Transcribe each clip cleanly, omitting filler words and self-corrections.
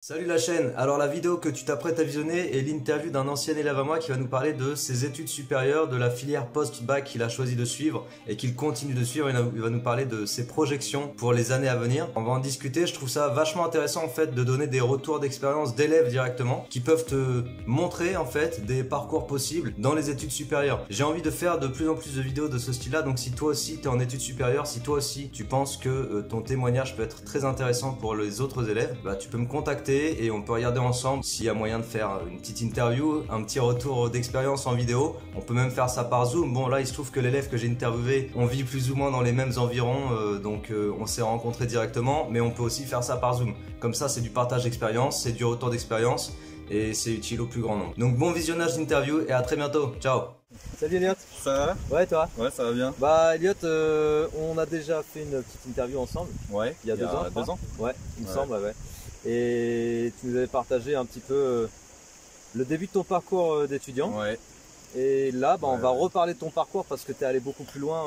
Salut la chaîne, alors la vidéo que tu t'apprêtes à visionner est l'interview d'un ancien élève à moi qui va nous parler de ses études supérieures, de la filière post-bac qu'il a choisi de suivre et qu'il continue de suivre. Il va nous parler de ses projections pour les années à venir. On va en discuter, je trouve ça vachement intéressant en fait de donner des retours d'expérience d'élèves directement qui peuvent te montrer en fait des parcours possibles dans les études supérieures. J'ai envie de faire de plus en plus de vidéos de ce style-là, donc si toi aussi tu es en études supérieures, si toi aussi tu penses que ton témoignage peut être très intéressant pour les autres élèves, bah, tu peux me contacter et on peut regarder ensemble s'il y a moyen de faire une petite interview, un petit retour d'expérience en vidéo. On peut même faire ça par Zoom. Bon là il se trouve que l'élève que j'ai interviewé, on vit plus ou moins dans les mêmes environs, donc on s'est rencontrés directement, mais on peut aussi faire ça par Zoom. Comme ça c'est du partage d'expérience, c'est du retour d'expérience et c'est utile au plus grand nombre. Donc bon visionnage d'interview et à très bientôt. Ciao. Salut Elliot. Ça va? Ouais, toi? Ouais, ça va bien. Bah Elliot, on a déjà fait une petite interview ensemble. Ouais. Il y a 2 ans. 2 ans. Ouais, il me semble, ouais. Et tu nous avais partagé un petit peu le début de ton parcours d'étudiant. Ouais. Et là, bah, on va reparler de ton parcours parce que tu es allé beaucoup plus loin.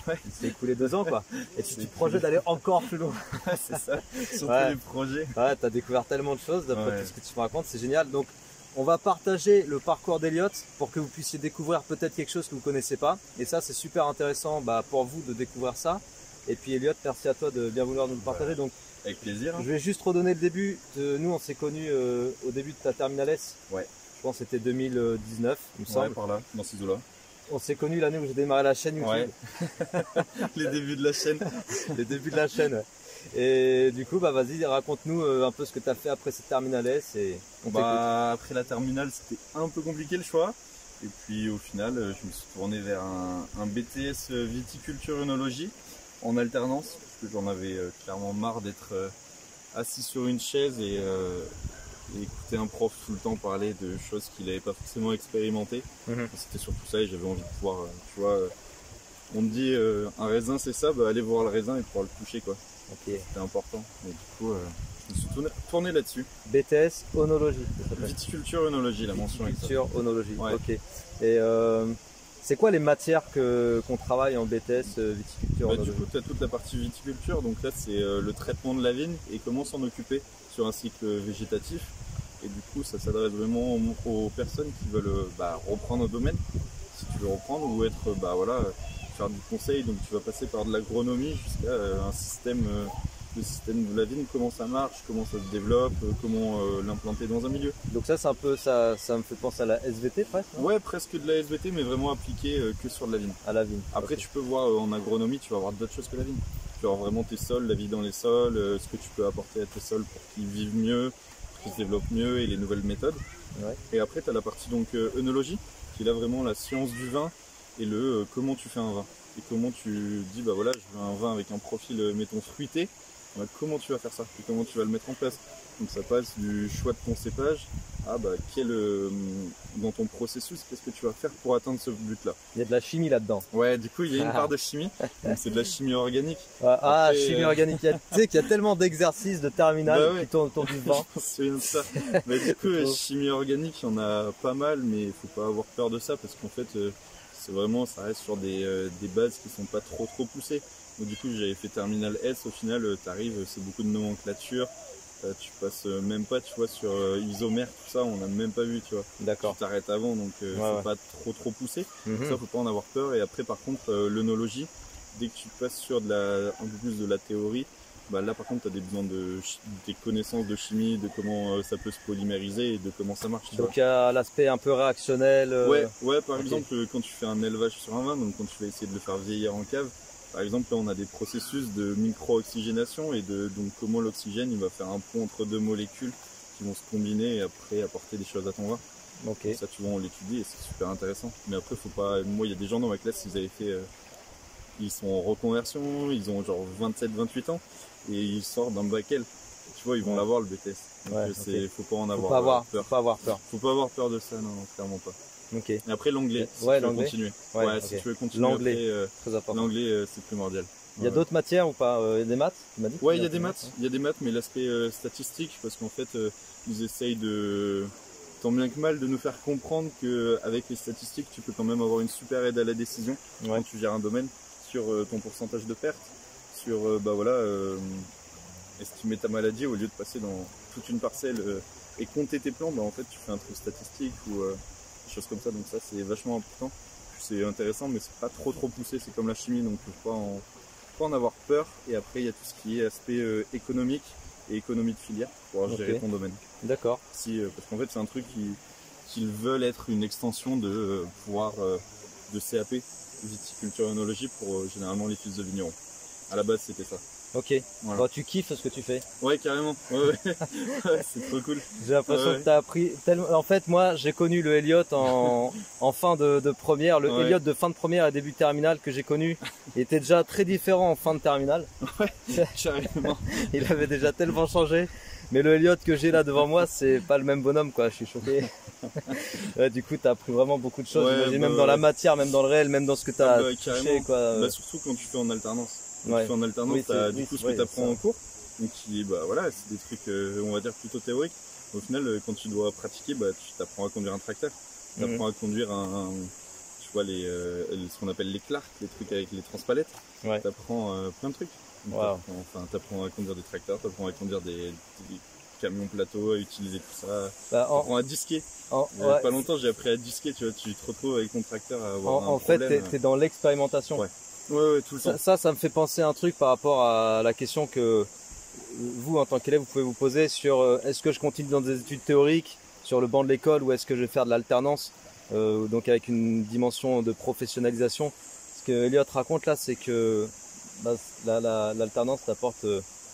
Il s'est écoulé 2 ans, quoi. Et tu te projettes d'aller encore plus loin. C'est ça. Surtout les projets. Ouais, tu as découvert tellement de choses d'après tout ce que tu me racontes. C'est génial. Donc, on va partager le parcours d'Elliot pour que vous puissiez découvrir peut-être quelque chose que vous ne connaissez pas. Et ça, c'est super intéressant pour vous de découvrir ça. Et puis Elliot, merci à toi de bien vouloir nous le partager. Donc, avec plaisir. Je vais juste redonner le début. Nous, on s'est connus au début de ta terminale S. Ouais. Je pense que c'était 2019, il me semble. Ouais, par là, dans ces eaux-là. On s'est connus l'année où j'ai démarré la chaîne YouTube. Ouais. Les débuts de la chaîne. Les débuts de la chaîne, ouais. Et du coup, bah vas-y, raconte-nous un peu ce que tu as fait après cette terminale S. Et après la terminale, c'était un peu compliqué le choix. Et puis au final, je me suis tourné vers un BTS viticulture œnologie en alternance. Parce que j'en avais clairement marre d'être assis sur une chaise et écouter un prof tout le temps parler de choses qu'il n'avait pas forcément expérimentées. C'était surtout ça et j'avais envie de pouvoir, tu vois, on me dit un raisin c'est ça, bah allez voir le raisin et pouvoir le toucher quoi. Okay. C'était important. Et du coup, je me suis tourné là-dessus. BTS œnologie. Viticulture œnologie, la mention exacte. Viticulture œnologie, ouais. Ok. Et c'est quoi les matières qu'on travaille en BTS viticulture œnologie? Du coup, tu as toute la partie viticulture, donc là c'est le traitement de la vigne et comment s'en occuper sur un cycle végétatif. Et du coup, ça s'adresse vraiment aux personnes qui veulent reprendre un domaine, si tu veux reprendre, ou être, faire du conseil. Donc tu vas passer par de l'agronomie jusqu'à un système, le système de la vigne, comment ça marche, comment ça se développe, comment l'implanter dans un milieu. Donc ça, c'est un peu, ça me fait penser à la SVT presque, non? Ouais, presque de la SVT, mais vraiment appliqué que sur de la vigne. À la vigne. Après, tu peux voir en agronomie, tu vas avoir d'autres choses que la vigne. Tu vas avoir vraiment tes sols, la vie dans les sols, ce que tu peux apporter à tes sols pour qu'ils vivent mieux, pour qu'ils se développent mieux et les nouvelles méthodes. Ouais. Et après, tu as la partie donc œnologie, qui est là vraiment la science du vin et le comment tu fais un vin. Et comment tu dis, bah voilà, je veux un vin avec un profil, mettons, fruité. Bah, comment tu vas faire ça et comment tu vas le mettre en place. Donc ça passe du choix de ton cépage à dans ton processus, qu'est-ce que tu vas faire pour atteindre ce but-là. Il y a de la chimie là-dedans. Ouais, du coup il y a une part de chimie, donc c'est de la chimie organique. Après, chimie organique, tu sais qu'il y a tellement d'exercices de terminale qui tournent autour du vent. Je me souviens de ça. Mais du coup, chimie organique, il y en a pas mal, mais il faut pas avoir peur de ça parce qu'en fait, c'est vraiment, ça reste sur des bases qui sont pas trop poussées. Donc du coup, j'avais fait terminale S, au final, t'arrives, c'est beaucoup de nomenclature. Tu passes même pas, tu vois, sur isomère, tout ça, on n'a même pas vu, tu vois. D'accord. Tu t'arrêtes avant, donc faut pas trop poussé. Ça, faut pas en avoir peur. Et après, par contre, l'œnologie, dès que tu passes sur un peu plus de la théorie, bah là, par contre, tu as besoin des connaissances de chimie, de comment ça peut se polymériser et de comment ça marche. Donc il y a l'aspect un peu réactionnel. Ouais, par exemple, quand tu fais un élevage sur un vin, donc quand tu vas essayer de le faire vieillir en cave, par exemple, là, on a des processus de micro-oxygénation et donc comment l'oxygène il va faire un pont entre deux molécules qui vont se combiner et après apporter des choses à ton vin. Okay. Ça, tu vois, on l'étudie et c'est super intéressant. Mais après, faut pas. Moi, il y a des gens dans ma classe, ils avaient fait. Ils sont en reconversion, ils ont genre 27-28 ans et ils sortent d'un bac L. Tu vois, ils vont l'avoir le BTS. Donc, faut pas en avoir peur. Faut pas avoir peur. Faut pas avoir peur de ça, non, clairement pas. Okay. Et après l'anglais, si tu veux continuer. Si tu veux continuer. L'anglais, très important. L'anglais, c'est primordial. Il y a d'autres matières ou pas? Il y a des maths, tu m'as dit? Ouais, il y a des maths. Il y a des maths, mais l'aspect statistique, parce qu'en fait, ils essayent tant bien que mal de nous faire comprendre qu'avec les statistiques, tu peux quand même avoir une super aide à la décision quand tu gères un domaine sur ton pourcentage de perte, sur estimer ta maladie au lieu de passer dans toute une parcelle et compter tes plants, bah en fait tu fais un truc statistique ou des choses comme ça, donc ça c'est vachement important. C'est intéressant mais c'est pas trop poussé, c'est comme la chimie, donc faut pas en avoir peur. Et après il y a tout ce qui est aspect économique et économie de filière pour pouvoir gérer ton domaine. D'accord. Parce qu'en fait c'est un truc qu'ils veulent être une extension de pouvoir de CAP, viticulture et œnologie pour généralement les fils de vignerons. À la base c'était ça. Ok, voilà. Bon, tu kiffes ce que tu fais? Ouais, carrément, ouais. C'est trop cool. J'ai l'impression que tu as appris tellement... En fait, moi j'ai connu le Elliott en fin de première. Le Elliott de fin de première et début de terminale que j'ai connu était déjà très différent en fin de terminale. Ouais, carrément. Il avait déjà tellement changé. Mais le Elliott que j'ai là devant moi, c'est pas le même bonhomme, quoi. Je suis choqué. Ouais, du coup, tu as appris vraiment beaucoup de choses, même dans la matière, même dans le réel, même dans ce que tu as touché, quoi. Bah, surtout quand tu fais en alternance. Quand tu fais en alternance, t'as du coup ce que tu apprends en cours, donc qui, bah voilà, c'est des trucs, on va dire plutôt théoriques. Au final, quand tu dois pratiquer, bah tu t'apprends à conduire un tracteur, tu apprends à conduire tu vois ce qu'on appelle les Clark, les trucs avec les transpalettes. Tu apprends plein de trucs. Enfin, t'apprends à conduire des tracteurs, t'apprends à conduire des camions plateaux, à utiliser tout ça. T'apprends à disquer. Pas longtemps, j'ai appris à disquer. Tu vois, tu te retrouves avec ton tracteur à avoir un problème. En fait, t'es dans l'expérimentation. Ouais, tout le temps. Ça me fait penser à un truc par rapport à la question que vous, en tant qu'élève, vous pouvez vous poser sur est-ce que je continue dans des études théoriques sur le banc de l'école ou est-ce que je vais faire de l'alternance, donc avec une dimension de professionnalisation. Ce que Elliott raconte là, c'est que l'alternance t'apporte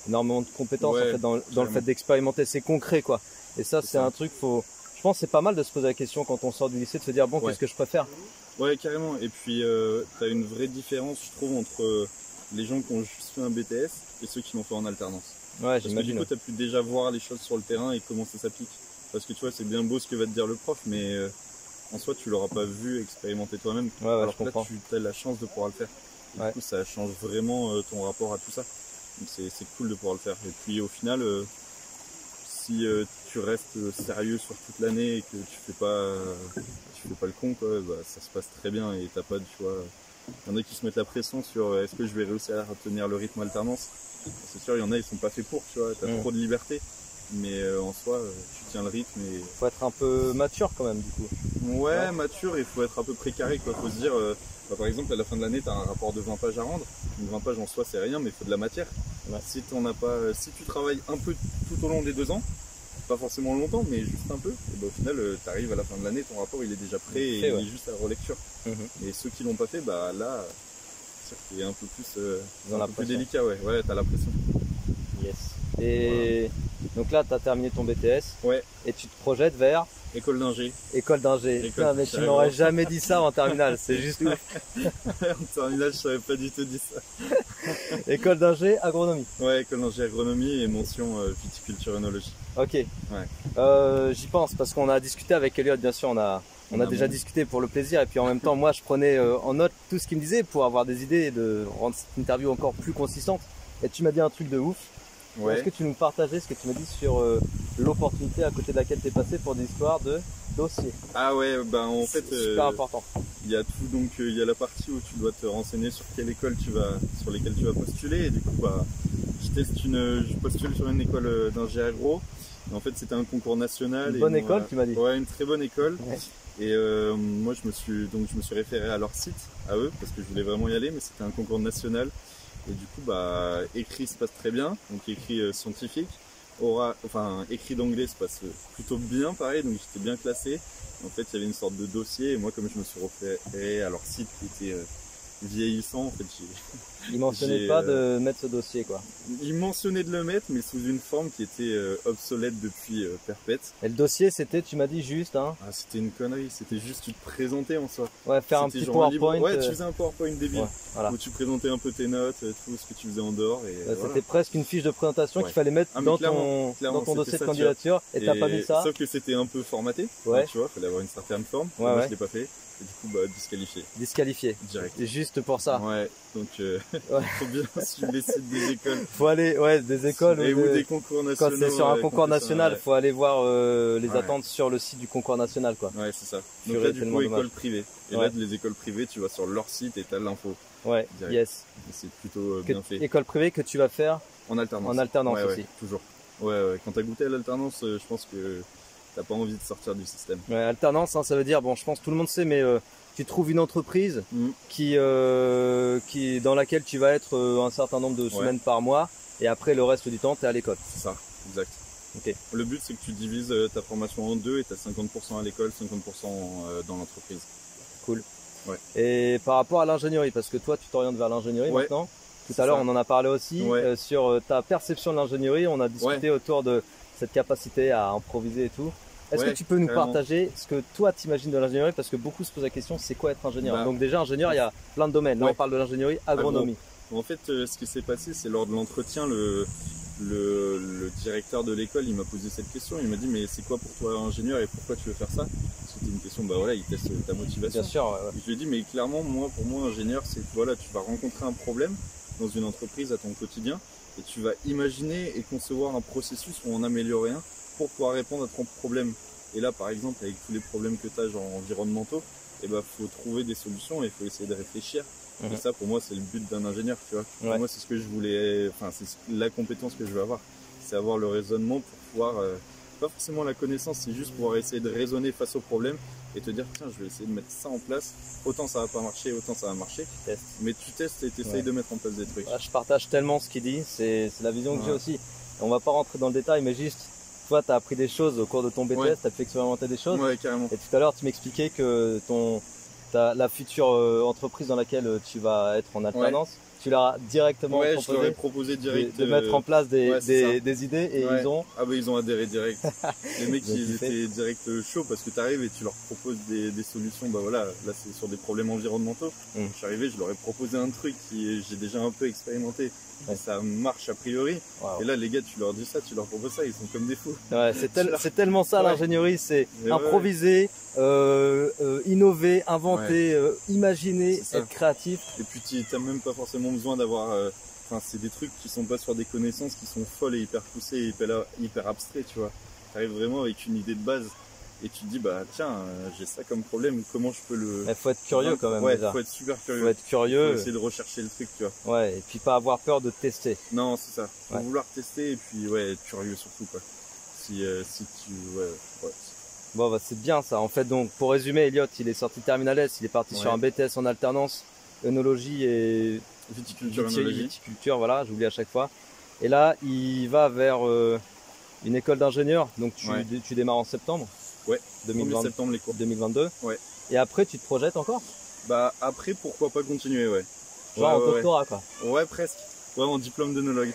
énormément de compétences en fait, dans le fait d'expérimenter. C'est concret, quoi. Et ça, c'est un truc, je pense que c'est pas mal de se poser la question quand on sort du lycée, de se dire bon, qu'est-ce que je préfère? Ouais, carrément. Et puis, t'as une vraie différence, je trouve, entre les gens qui ont juste fait un BTS et ceux qui l'ont fait en alternance. Ouais, parce que du coup, t'as pu déjà voir les choses sur le terrain et comment ça s'applique. Parce que tu vois, c'est bien beau ce que va te dire le prof, mais en soi, tu l'auras pas vu expérimenter toi-même. Alors que là, tu as la chance de pouvoir le faire. Et du coup, ça change vraiment ton rapport à tout ça. Donc, c'est cool de pouvoir le faire. Et puis, au final, si tu restes sérieux sur toute l'année et que tu fais pas le con, quoi, bah, ça se passe très bien et t'as pas de, tu vois, il y en a qui se mettent la pression sur est-ce que je vais réussir à tenir le rythme alternance. C'est sûr, il y en a, ils sont pas faits pour, tu vois, t'as trop de liberté, mais en soi, tu tiens le rythme et... Faut être un peu mature quand même, du coup. Ouais, mature, il faut être un peu précaré, quoi. Faut se dire, par exemple, à la fin de l'année, t'as un rapport de 20 pages à rendre. Une 20 pages en soi, c'est rien, mais il faut de la matière. Si tu travailles un peu tout au long des 2 ans, pas forcément longtemps, mais juste un peu, et ben, au final, tu arrives à la fin de l'année, ton rapport il est déjà prêt et il est juste à relecture. Et ceux qui l'ont pas fait, bah là, c'est un peu plus, délicat, t'as la pression. Yes. Et donc là, tu as terminé ton BTS. Et tu te projettes vers école d'ingé. École d'ingé. Mais tu m'aurais jamais dit ça en terminale, c'est juste ouf. En terminale, je savais pas du tout dit ça. École d'ingé, agronomie. Ouais, école d'ingé, agronomie et mention viticulture œnologie. Ok. J'y pense parce qu'on a discuté avec Elliott, bien sûr, on a déjà discuté pour le plaisir et puis en même temps, moi, je prenais en note tout ce qu'il me disait pour avoir des idées et de rendre cette interview encore plus consistante. Et tu m'as dit un truc de ouf. Est-ce que tu nous partageais ce que tu m'as dit sur l'opportunité à côté de laquelle tu es passé pour des histoires de dossiers? Ah ouais, ben en fait, super important. Il y a tout, donc il y a la partie où tu dois te renseigner sur quelle école sur lesquelles tu vas postuler. Et du coup, bah, je postule sur une école d'ingé agro. Et en fait, c'était un concours national. Une bonne école, tu m'as dit. Ouais, une très bonne école. Et moi, je me suis référé à leur site, à eux, parce que je voulais vraiment y aller, mais c'était un concours national. Et du coup, bah, écrit se passe très bien, donc écrit scientifique. Écrit d'anglais se passe plutôt bien, pareil, donc j'étais bien classé. En fait, il y avait une sorte de dossier, et moi, comme je me suis référé à leur site qui était vieillissant, en fait, ils mentionnaient pas de mettre ce dossier, quoi. Ils mentionnaient de le mettre, mais sous une forme qui était obsolète depuis perpète. Et le dossier, c'était, tu m'as dit juste, hein. Ah, c'était une connerie, c'était juste tu te présentais en soi. Ouais, faire un petit PowerPoint. Ouais, tu faisais un PowerPoint débile, où tu présentais un peu tes notes, tout ce que tu faisais en dehors. C'était presque une fiche de présentation qu'il fallait mettre dans ton dossier de candidature, et t'as pas mis ça. Sauf que c'était un peu formaté, tu vois, fallait avoir une certaine forme. Moi, je l'ai pas fait. Et du coup, bah, disqualifié. Disqualifié. Direct. C'est juste pour ça. Ouais, donc Ouais. faut bien suivre les sites des écoles. Faut aller, ouais, des écoles ou des concours nationaux. quand c'est sur un concours national, faut aller voir les Ouais. attentes sur le site du concours national, quoi. Ouais, c'est ça. Purée, Donc là, du tellement coup, dommage. école privée. Et Ouais. là, les écoles privées, tu vas sur leur site et t'as l'info. Ouais, Direct. yes. Et c'est plutôt bien fait. École privée que tu vas faire En alternance. en alternance Ouais, aussi. ouais, toujours. Ouais. Quand t'as goûté à l'alternance, je pense que t'as pas envie de sortir du système. Ouais, alternance, hein, ça veut dire, bon, je pense que tout le monde sait, mais tu trouves une entreprise qui dans laquelle tu vas être un certain nombre de semaines par mois, et après le reste du temps, tu es à l'école. C'est ça, exact. Ok. Le but, c'est que tu divises ta formation en deux et t'as 50% à l'école, 50% dans l'entreprise. Cool. Ouais. Et par rapport à l'ingénierie, parce que toi, tu t'orientes vers l'ingénierie Ouais. maintenant. Tout C'est à l'heure, ça. on en a parlé aussi Ouais. sur ta perception de l'ingénierie. On a discuté autour de cette capacité à improviser et tout. Est-ce que tu peux nous partager ce que toi t'imagines de l'ingénierie? Parce que beaucoup se posent la question, c'est quoi être ingénieur? Bah, Donc déjà, ingénieur, il y a plein de domaines. Là, on parle de l'ingénierie agronomie. En fait, ce qui s'est passé, c'est lors de l'entretien, le directeur de l'école, il m'a posé cette question. Il m'a dit, mais c'est quoi pour toi ingénieur et pourquoi tu veux faire ça? C'était une question, bah voilà, il teste ta motivation. Bien sûr. Et je lui ai dit, mais clairement, pour moi, ingénieur, c'est que voilà, tu vas rencontrer un problème dans une entreprise à ton quotidien et tu vas imaginer et concevoir un processus où on améliore rien pour pouvoir répondre à ton problème. Et là, par exemple, avec tous les problèmes que tu as, genre environnementaux, il faut trouver des solutions et il faut essayer de réfléchir. Et ça, pour moi, c'est le but d'un ingénieur, tu vois. Pour moi, c'est ce que je voulais, enfin, c'est la compétence que je veux avoir. C'est avoir le raisonnement pour pouvoir, pas forcément la connaissance, c'est juste pouvoir essayer de raisonner face au problème et te dire, tiens, je vais essayer de mettre ça en place. Autant ça va pas marcher, autant ça va marcher. Mais tu testes et tu essayes de mettre en place des trucs. Je partage tellement ce qu'il dit, c'est la vision que j'ai aussi. On va pas rentrer dans le détail, mais juste, toi, tu as appris des choses au cours de ton BTS, tu as fait expérimenter des choses. Ouais, carrément. Et tout à l'heure, tu m'expliquais que la future entreprise dans laquelle tu vas être en alternance, tu leur as directement je leur ai proposé direct de mettre en place des idées et ils ont adhéré direct. Les mecs ils étaient direct chauds parce que tu arrives et tu leur proposes des solutions. Bah voilà, là c'est sur des problèmes environnementaux. Je suis arrivé, je leur ai proposé un truc qui j'ai déjà un peu expérimenté. Et ça marche a priori. Et là les gars, tu leur dis ça, tu leur proposes ça, ils sont comme des fous. C'est tellement ça l'ingénierie, c'est improviser, innover, inventer, imaginer, être créatif. Et puis t'as même pas forcément besoin d'avoir, c'est des trucs qui sont pas sur des connaissances qui sont folles et hyper poussées et hyper abstraits, tu vois. T'arrives vraiment avec une idée de base et tu te dis bah tiens, j'ai ça comme problème, comment je peux le... Il faut être curieux quand même. Faut être super curieux. Faut être curieux. Faut essayer de rechercher le truc, tu vois. Ouais, et puis pas avoir peur de tester. Non, c'est ça. Faut vouloir tester et puis être curieux surtout, quoi. Si tu... Bon, bah, c'est bien ça. En fait, donc, pour résumer, Elliot, il est sorti de Terminal S, il est parti sur un BTS en alternance, œnologie et viticulture, voilà, j'oublie à chaque fois. Et là, il va vers une école d'ingénieur. Donc, tu démarres en septembre. Ouais. 1er septembre les cours. 2022. Ouais. Et après, tu te projettes encore? Bah, après, pourquoi pas continuer, Genre en doctorat, quoi. Ouais, presque. Ouais, en diplôme d'œnologue.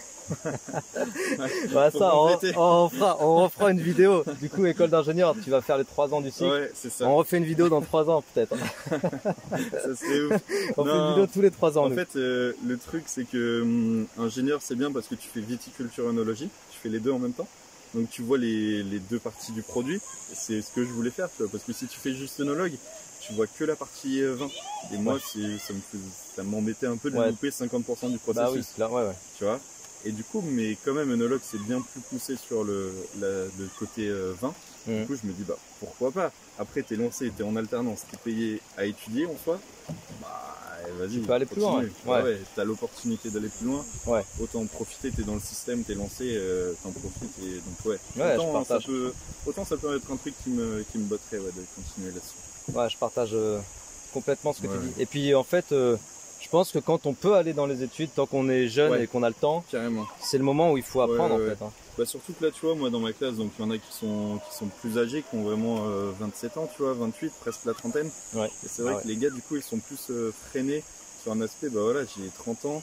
Voilà, ça, on refera une vidéo. Du coup, école d'ingénieur, tu vas faire les 3 ans du cycle. Ouais, c'est ça. On refait une vidéo dans 3 ans, peut-être. Ça serait ouf. On fait une vidéo tous les 3 ans. En fait, le truc, c'est que ingénieur, c'est bien parce que tu fais viticulture et œnologie. Tu fais les deux en même temps. Donc, tu vois les deux parties du produit. C'est ce que je voulais faire, tu vois. Parce que si tu fais juste œnologue, tu vois que la partie vin. Et moi, ça m'embêtait un peu de louper 50% du processus. Bah oui, là, tu vois. Et du coup, mais quand même, œnologue, c'est bien plus poussé sur le côté vin. Du coup, je me dis, bah, pourquoi pas? Après, t'es lancé, t'es en alternance, t'es payé à étudier en soi. Bah, vas-y. Tu peux aller plus loin. T'as l'opportunité d'aller plus loin. Autant en profiter, t'es dans le système, t'es lancé, t'en profites. Et donc, autant ça peut être un truc qui me botterait, de continuer là-dessus. Ouais, je partage complètement ce que tu dis. Et puis, en fait, je pense que quand on peut aller dans les études, tant qu'on est jeune et qu'on a le temps, c'est le moment où il faut apprendre en fait. Bah, surtout que là, tu vois, moi dans ma classe, donc il y en a qui sont plus âgés, qui ont vraiment 27 ans, tu vois, 28, presque la trentaine. Et c'est vrai que les gars, du coup, ils sont plus freinés sur un aspect, bah voilà, j'ai 30 ans,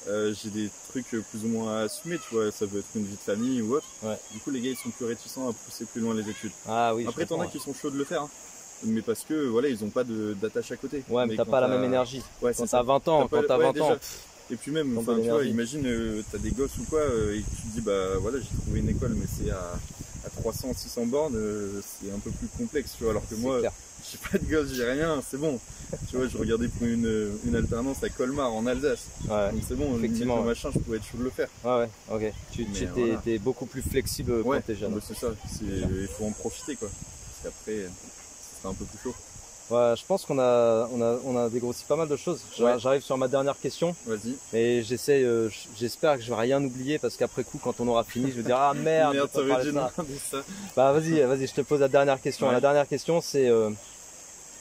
j'ai des trucs plus ou moins à assumer, tu vois, ça peut être une vie de famille ou autre. Du coup, les gars, ils sont plus réticents à pousser plus loin les études. Après, t'en as qui sont chauds de le faire. Mais parce que voilà, ils ont pas d'attache à côté. Ouais, mais t'as pas la même énergie. Quand t'as 20 ans, quand t'as 20 ans. Et puis même, tu vois, imagine, t'as des gosses ou quoi, et tu te dis, bah voilà, j'ai trouvé une école, mais c'est à 300, 600 bornes, c'est un peu plus complexe, tu vois. Alors que moi, j'ai pas de gosse, j'ai rien, c'est bon. Tu vois, je regardais pour une alternance à Colmar en Alsace. Ouais. Donc c'est bon, Effectivement, le machin, je pouvais être chaud de le faire. Ouais, ok. Tu Mais t'es voilà. beaucoup plus flexible Ouais, quand t'es jeune. bah, c'est ça, il faut en profiter quoi. Parce qu'après, c'est un peu plus chaud. Ouais, je pense qu'on a dégrossi pas mal de choses. Ouais. J'arrive sur ma dernière question. Vas-y. Mais j'espère que je vais rien oublier parce qu'après coup, quand on aura fini, je vais dire ah merde, Merde, j'ai pas t'aurais parlé dû de ça. demander ça. Bah vas-y, je te pose la dernière question. Ouais. La dernière question, c'est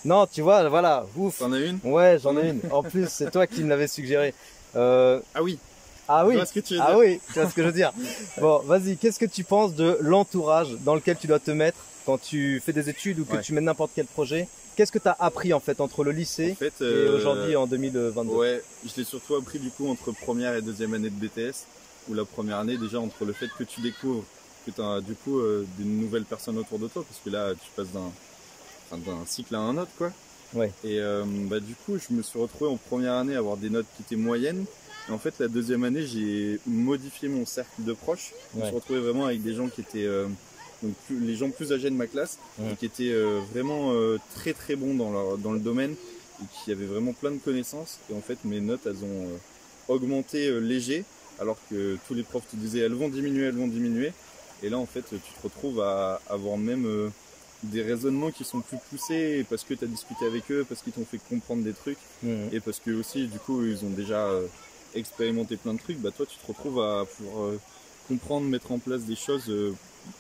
non, tu vois, voilà, ouf. T'en as une? Ouais, j'en ai une. En plus, c'est toi qui me l'avais suggéré. Ah oui. Ah oui. Je vois ce que tu veux Ah dire. oui, tu vois ce que je veux dire. Bon, vas-y, qu'est-ce que tu penses de l'entourage dans lequel tu dois te mettre quand tu fais des études ou que tu mènes n'importe quel projet? Qu'est-ce que tu as appris en fait entre le lycée En fait, et aujourd'hui en 2022? Ouais, je l'ai surtout appris du coup entre première et deuxième année de BTS, où la première année déjà entre le fait que tu découvres que tu as du coup des nouvelles personnes autour de toi, parce que là tu passes d'un cycle à un autre quoi. Ouais. Et bah, du coup je me suis retrouvé en première année à avoir des notes qui étaient moyennes. Et en fait la deuxième année j'ai modifié mon cercle de proches. Je me suis retrouvé vraiment avec des gens qui étaient donc les gens plus âgés de ma classe et qui étaient vraiment très très bons dans le domaine et qui avaient vraiment plein de connaissances. Et en fait mes notes elles ont augmenté léger, alors que tous les profs te disaient elles vont diminuer. Et là en fait tu te retrouves à avoir même des raisonnements qui sont plus poussés parce que tu as discuté avec eux, parce qu'ils t'ont fait comprendre des trucs et parce que aussi du coup ils ont déjà expérimenté plein de trucs. Bah toi tu te retrouves à pouvoir comprendre, mettre en place des choses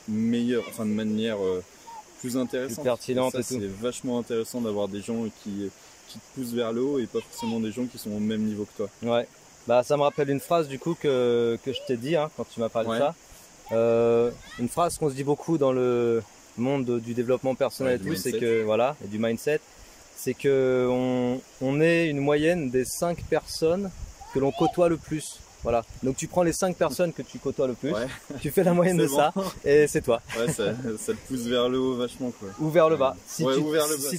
meilleures, enfin de manière plus intéressante, plus pertinente et ça, tout. c'est vachement intéressant d'avoir des gens qui te poussent vers le haut et pas forcément des gens qui sont au même niveau que toi. Ouais. Bah ça me rappelle une phrase du coup que je t'ai dit hein, quand tu m'as parlé de ça. Une phrase qu'on se dit beaucoup dans le monde du développement personnel et tout, c'est que voilà, et du mindset, c'est que on est une moyenne des 5 personnes que l'on côtoie le plus. Voilà. Donc tu prends les 5 personnes que tu côtoies le plus, tu fais la moyenne de ça et c'est toi. Ouais, ça te pousse vers le haut vachement quoi. Ou vers le bas. Si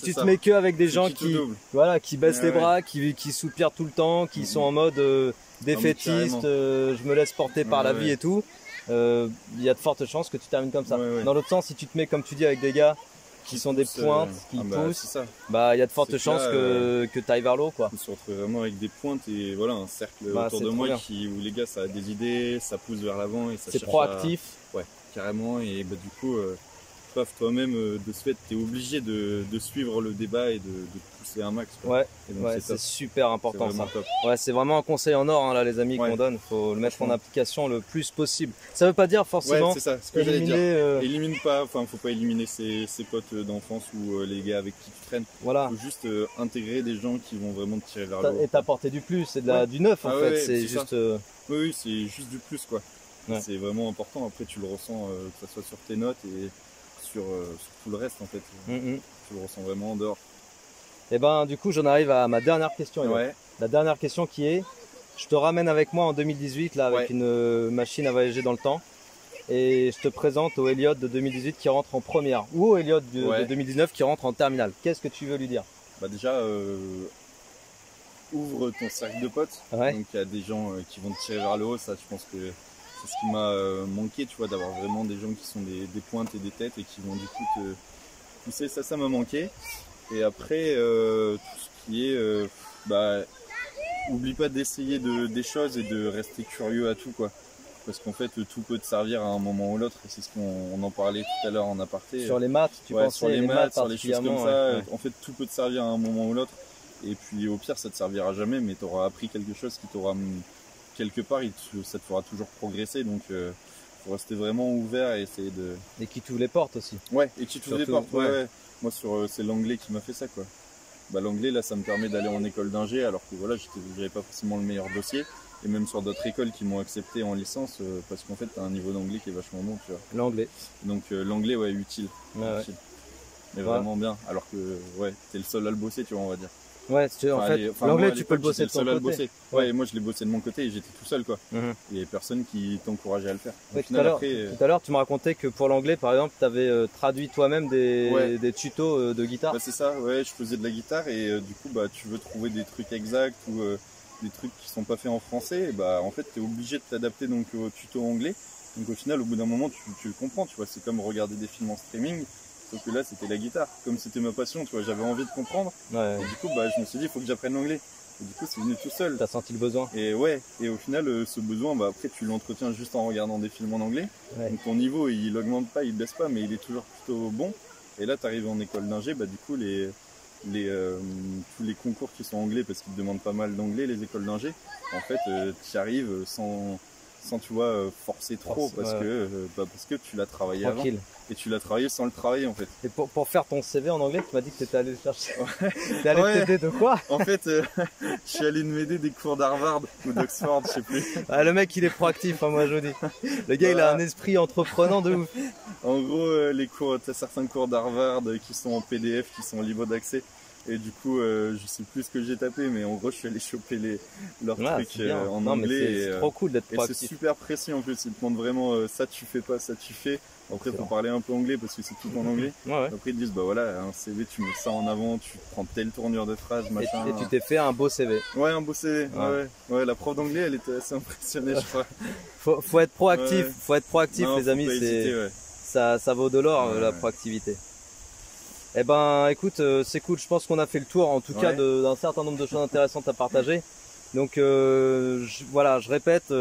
tu te mets que avec des gens qui baissent les bras, qui soupirent tout le temps, qui sont en mode défaitiste, je me laisse porter par la vie et tout, il y a de fortes chances que tu termines comme ça. Dans l'autre sens, si tu te mets comme tu dis avec des gars qui sont des pointes, qui poussent, bah il y a de fortes chances que tu ailles vers l'eau quoi. Je me suis retrouvé vraiment avec des pointes et voilà un cercle autour de moi où les gars ça a des idées, ça pousse vers l'avant et ça cherche proactif. Ouais, carrément et bah du coup toi-même de ce fait t'es obligé de suivre le débat et de pousser un max quoi. Ouais, c'est super important ça. Top. Ouais, c'est vraiment un conseil en or hein, là les amis qu'on donne, faut le mettre en application le plus possible. Ça veut pas dire forcément c'est ça, ce que éliminer élimine pas, enfin faut pas éliminer ses potes d'enfance ou les gars avec qui tu traînes. Voilà. Faut juste intégrer des gens qui vont vraiment te tirer vers le haut. Et t'apporter du plus, c'est du neuf en fait, c'est juste oui, c'est juste du plus quoi. C'est vraiment important, après tu le ressens que ce soit sur tes notes et sur tout le reste en fait. Tu le ressens vraiment en dehors. Et ben du coup j'en arrive à ma dernière question. La dernière question qui est, je te ramène avec moi en 2018 là avec une machine à voyager dans le temps et je te présente au Elliot de 2018 qui rentre en première ou au Elliot de 2019 qui rentre en terminale. Qu'est-ce que tu veux lui dire? Bah déjà ouvre ton cercle de potes. Donc il y a des gens qui vont te tirer vers le haut, ça je pense que c'est ce qui m'a manqué, tu vois, d'avoir vraiment des gens qui sont des pointes et des têtes et qui vont du coup te pousser, ça m'a manqué. Et après tout ce qui est oublie pas d'essayer des choses et de rester curieux à tout quoi, parce qu'en fait tout peut te servir à un moment ou l'autre et c'est ce qu'on en parlait tout à l'heure en aparté. Sur les maths, tu penses sur les maths, sur les choses comme ça, en fait tout peut te servir à un moment ou l'autre et puis au pire ça te servira jamais mais tu auras appris quelque chose qui t'aura quelque part, ça te fera toujours progresser, donc faut rester vraiment ouvert et essayer de... Et qui t'ouvre les portes aussi. Ouais, et qui t'ouvre les portes, Moi c'est l'anglais qui m'a fait ça quoi. Bah, l'anglais là ça me permet d'aller en école d'ingé alors que voilà j'avais pas forcément le meilleur dossier et même sur d'autres écoles qui m'ont accepté en licence parce qu'en fait t'as un niveau d'anglais qui est vachement bon tu vois. L'anglais. Donc l'anglais utile. Mais vraiment bien alors que t'es le seul à le bosser tu vois on va dire. Ouais, en fait, l'anglais tu peux le bosser de ton côté. Ouais, moi je l'ai bossé de mon côté et j'étais tout seul quoi. Il y avait personne qui t'encourageait à le faire. Tout à l'heure tu me racontais que pour l'anglais par exemple tu avais traduit toi-même des tutos de guitare. Bah, c'est ça, je faisais de la guitare et du coup tu veux trouver des trucs exacts ou des trucs qui sont pas faits en français, et en fait tu es obligé de t'adapter donc au tuto anglais. Donc au final au bout d'un moment tu le comprends, tu vois, c'est comme regarder des films en streaming. Sauf que là, c'était la guitare. Comme c'était ma passion, tu vois, j'avais envie de comprendre. Ouais. Et du coup, bah, je me suis dit, il faut que j'apprenne l'anglais. Et du coup, c'est venu tout seul. T'as senti le besoin. Et ouais, et au final, ce besoin, bah, après, tu l'entretiens juste en regardant des films en anglais. Ouais. Donc ton niveau, il augmente pas, il baisse pas, mais il est toujours plutôt bon. Et là, tu arrives en école d'ingé, bah, du coup, tous les concours qui sont anglais, parce qu'ils te demandent pas mal d'anglais, les écoles d'ingé, en fait, tu y arrives sans tu vois, forcer trop, parce que tu l'as travaillé Tranquille. avant. Et tu l'as travaillé sans le travailler, en fait. Et pour faire ton CV en anglais, tu m'as dit que tu étais allé le chercher. T'es allé t'aider de quoi? En fait, je suis allé m'aider des cours d'Harvard ou d'Oxford, je sais plus. Ah, le mec, il est proactif, hein, moi je dis. Le gars, il a un esprit entreprenant de ouf. En gros, les cours, t'as certains cours d'Harvard qui sont en PDF, qui sont libres d'accès. Et du coup, je sais plus ce que j'ai tapé, mais en gros, je suis allé choper leurs trucs en anglais. C'est trop cool d'être proactif. Et c'est super précis en plus. Ils te demandent vraiment ça tu fais pas, ça tu fais. Après, il faut parler un peu anglais parce que c'est tout en anglais. Ouais. Après, ils te disent, bah voilà, un CV, tu mets ça en avant, tu prends telle tournure de phrase, machin. Et tu t'es fait un beau CV. Ouais, un beau CV. Ouais, la prof d'anglais, elle était assez impressionnée, je crois. Faut être proactif, faut être proactif, non, les amis. Hésiter, ça vaut de l'or, la proactivité. Eh ben, écoute, c'est cool. Je pense qu'on a fait le tour, en tout cas, d'un certain nombre de choses intéressantes à partager. Donc, voilà, je répète.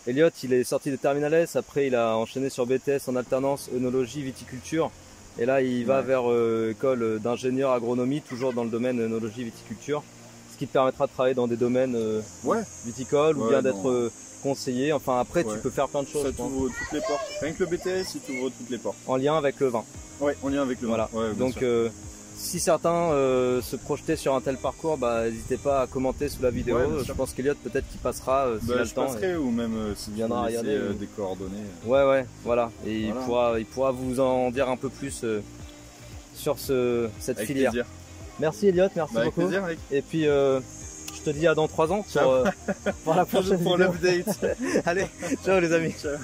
Elliot, il est sorti de Terminal S, après il a enchaîné sur BTS en alternance œnologie, viticulture. Et là, il va vers école d'ingénieur agronomie, toujours dans le domaine œnologie, viticulture. Ce qui te permettra de travailler dans des domaines viticoles ou bien d'être conseiller. Enfin, après, tu peux faire plein de choses. Ça t'ouvre toutes les portes. Rien que le BTS, il t'ouvre toutes les portes. En lien avec le vin. Ouais, en lien avec le vin. Voilà. Donc, si certains se projetaient sur un tel parcours, bah, n'hésitez pas à commenter sous la vidéo. Je pense qu'Eliott, peut-être qu'il passera s'il a le temps. Ou même s'il viendra regarder des coordonnées. Ouais, voilà. Et il pourra vous en dire un peu plus sur cette filière. Plaisir. Merci Elliot, merci beaucoup. Plaisir, mec. Et puis, je te dis à dans 3 ans pour la prochaine vidéo. Pour l'update. Allez, ciao les amis. Ciao.